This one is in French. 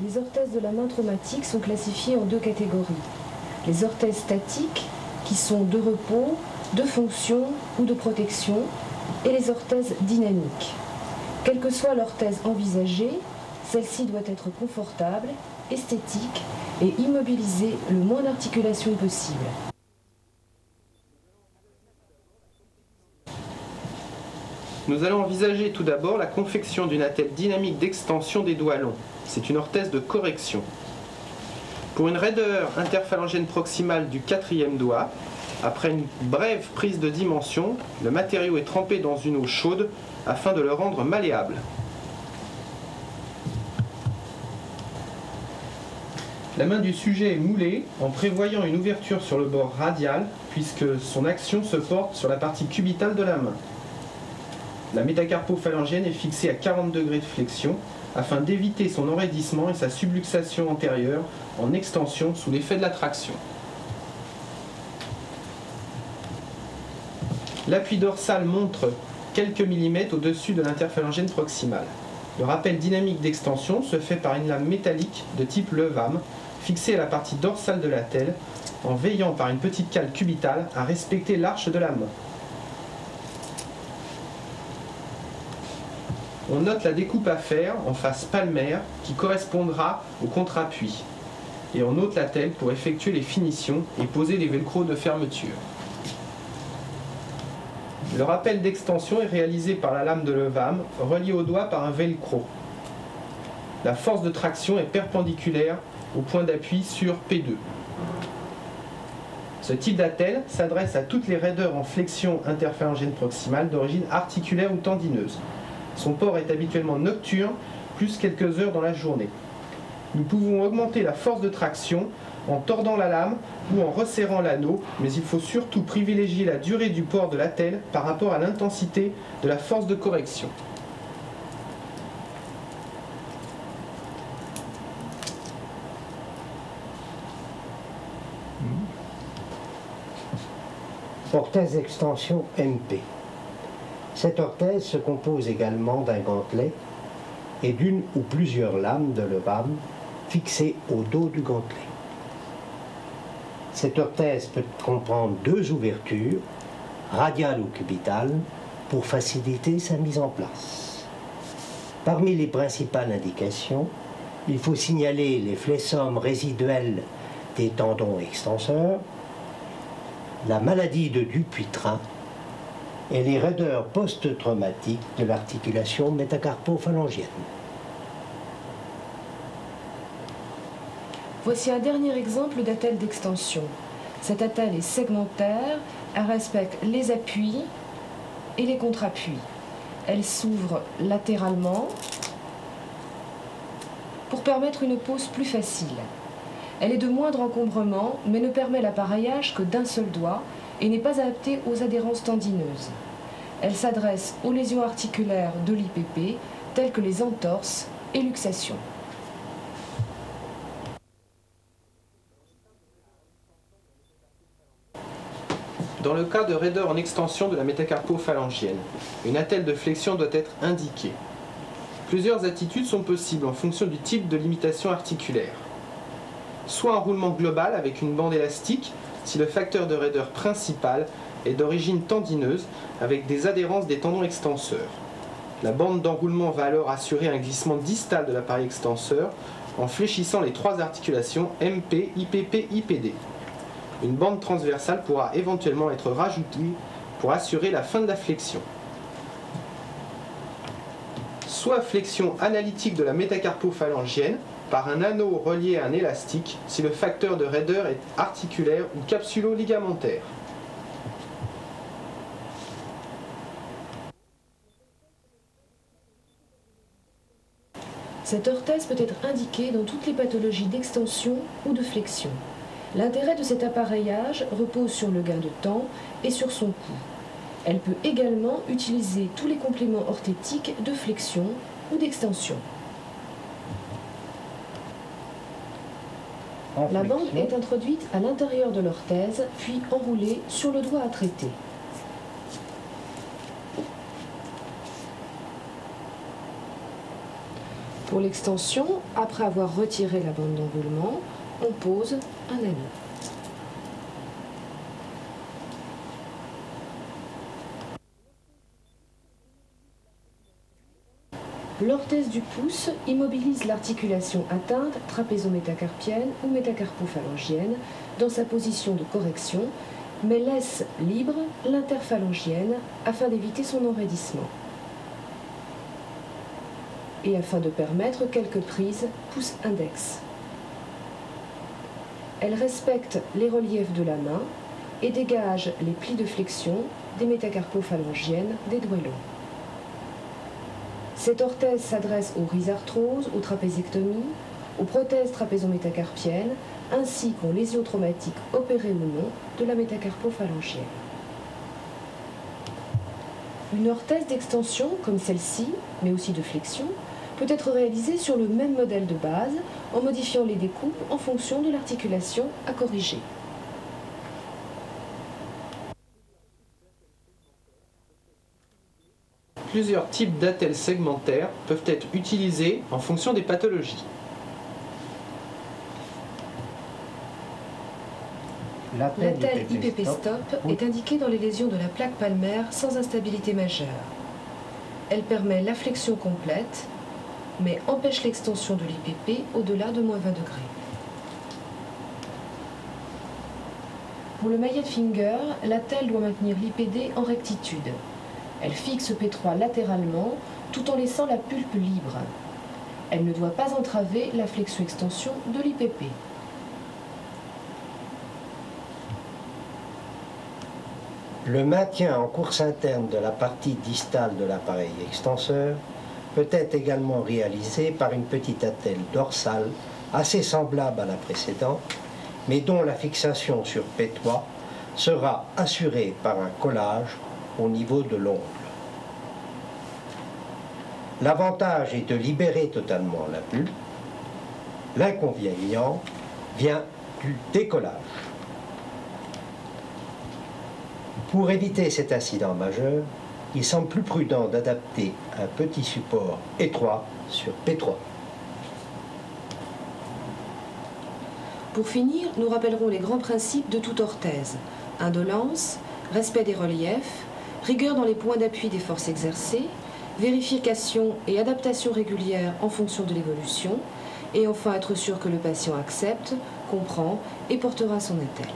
Les orthèses de la main traumatique sont classifiées en deux catégories. Les orthèses statiques, qui sont de repos, de fonction ou de protection, et les orthèses dynamiques. Quelle que soit l'orthèse envisagée, celle-ci doit être confortable, esthétique et immobiliser le moins d'articulation possible. Nous allons envisager tout d'abord la confection d'une attelle dynamique d'extension des doigts longs. C'est une orthèse de correction. Pour une raideur interphalangienne proximale du quatrième doigt, après une brève prise de dimension, le matériau est trempé dans une eau chaude afin de le rendre malléable. La main du sujet est moulée en prévoyant une ouverture sur le bord radial puisque son action se porte sur la partie cubitale de la main. La métacarpophalangienne est fixée à 40 degrés de flexion afin d'éviter son enraidissement et sa subluxation antérieure en extension sous l'effet de la traction. L'appui dorsal montre quelques millimètres au-dessus de l'interphalangienne proximale. Le rappel dynamique d'extension se fait par une lame métallique de type Levam fixée à la partie dorsale de l'attelle en veillant par une petite cale cubitale à respecter l'arche de la main. On note la découpe à faire en face palmaire qui correspondra au contre-appui. Et on ôte l'attelle pour effectuer les finitions et poser les velcros de fermeture. Le rappel d'extension est réalisé par la lame de Levam reliée au doigt par un velcro. La force de traction est perpendiculaire au point d'appui sur P2. Ce type d'attelle s'adresse à toutes les raideurs en flexion interphalangienne proximale d'origine articulaire ou tendineuse. Son port est habituellement nocturne, plus quelques heures dans la journée. Nous pouvons augmenter la force de traction en tordant la lame ou en resserrant l'anneau, mais il faut surtout privilégier la durée du port de l'attelle par rapport à l'intensité de la force de correction. Orthèse d'extension MP. Cette orthèse se compose également d'un gantelet et d'une ou plusieurs lames de Levam fixées au dos du gantelet. Cette orthèse peut comprendre deux ouvertures, radiale ou cubitale, pour faciliter sa mise en place. Parmi les principales indications, il faut signaler les flessomes résiduels des tendons extenseurs, la maladie de Dupuytren et les raideurs post-traumatiques de l'articulation métacarpophalangienne. Voici un dernier exemple d'attelle d'extension. Cette attelle est segmentaire, elle respecte les appuis et les contre-appuis. Elle s'ouvre latéralement pour permettre une pose plus facile. Elle est de moindre encombrement, mais ne permet l'appareillage que d'un seul doigt et n'est pas adaptée aux adhérences tendineuses. Elle s'adresse aux lésions articulaires de l'IPP, telles que les entorses et luxations. Dans le cas de raideur en extension de la métacarpophalangienne, une attelle de flexion doit être indiquée. Plusieurs attitudes sont possibles en fonction du type de limitation articulaire. Soit un roulement global avec une bande élastique, si le facteur de raideur principal est d'origine tendineuse avec des adhérences des tendons extenseurs. La bande d'enroulement va alors assurer un glissement distal de l'appareil extenseur en fléchissant les trois articulations MP, IPP, IPD. Une bande transversale pourra éventuellement être rajoutée pour assurer la fin de la flexion. Soit flexion analytique de la métacarpophalangienne par un anneau relié à un élastique si le facteur de raideur est articulaire ou capsulo-ligamentaire. Cette orthèse peut être indiquée dans toutes les pathologies d'extension ou de flexion. L'intérêt de cet appareillage repose sur le gain de temps et sur son coût. Elle peut également utiliser tous les compléments orthétiques de flexion ou d'extension. La bande est introduite à l'intérieur de l'orthèse, puis enroulée sur le doigt à traiter. Pour l'extension, après avoir retiré la bande d'enroulement, on pose un anneau. L'orthèse du pouce immobilise l'articulation atteinte trapézo-métacarpienne ou métacarpophalangienne dans sa position de correction, mais laisse libre l'interphalangienne afin d'éviter son enraidissement et afin de permettre quelques prises pouce-index. Elle respecte les reliefs de la main et dégage les plis de flexion des métacarpophalangiennes des doigts longs. Cette orthèse s'adresse aux rhizarthroses, aux trapézectomies, aux prothèses trapézo-métacarpiennes, ainsi qu'aux lésions traumatiques opérées ou non de la métacarpophalangienne. Une orthèse d'extension, comme celle-ci, mais aussi de flexion, peut être réalisée sur le même modèle de base, en modifiant les découpes en fonction de l'articulation à corriger. Plusieurs types d'attelles segmentaires peuvent être utilisés en fonction des pathologies. L'attelle IPP-stop est indiquée dans les lésions de la plaque palmaire sans instabilité majeure. Elle permet la flexion complète, mais empêche l'extension de l'IPP au-delà de -20 degrés. Pour le maillet finger, l'attelle doit maintenir l'IPD en rectitude. Elle fixe P3 latéralement tout en laissant la pulpe libre. Elle ne doit pas entraver la flexion-extension de l'IPP. Le maintien en course interne de la partie distale de l'appareil extenseur peut être également réalisé par une petite attelle dorsale assez semblable à la précédente, mais dont la fixation sur P3 sera assurée par un collage au niveau de l'ongle. L'avantage est de libérer totalement la pulpe. L'inconvénient vient du décollage. Pour éviter cet incident majeur, il semble plus prudent d'adapter un petit support étroit sur P3. Pour finir, nous rappellerons les grands principes de toute orthèse. Indolence, respect des reliefs, rigueur dans les points d'appui des forces exercées, vérification et adaptation régulière en fonction de l'évolution, et enfin être sûr que le patient accepte, comprend et portera son attelle.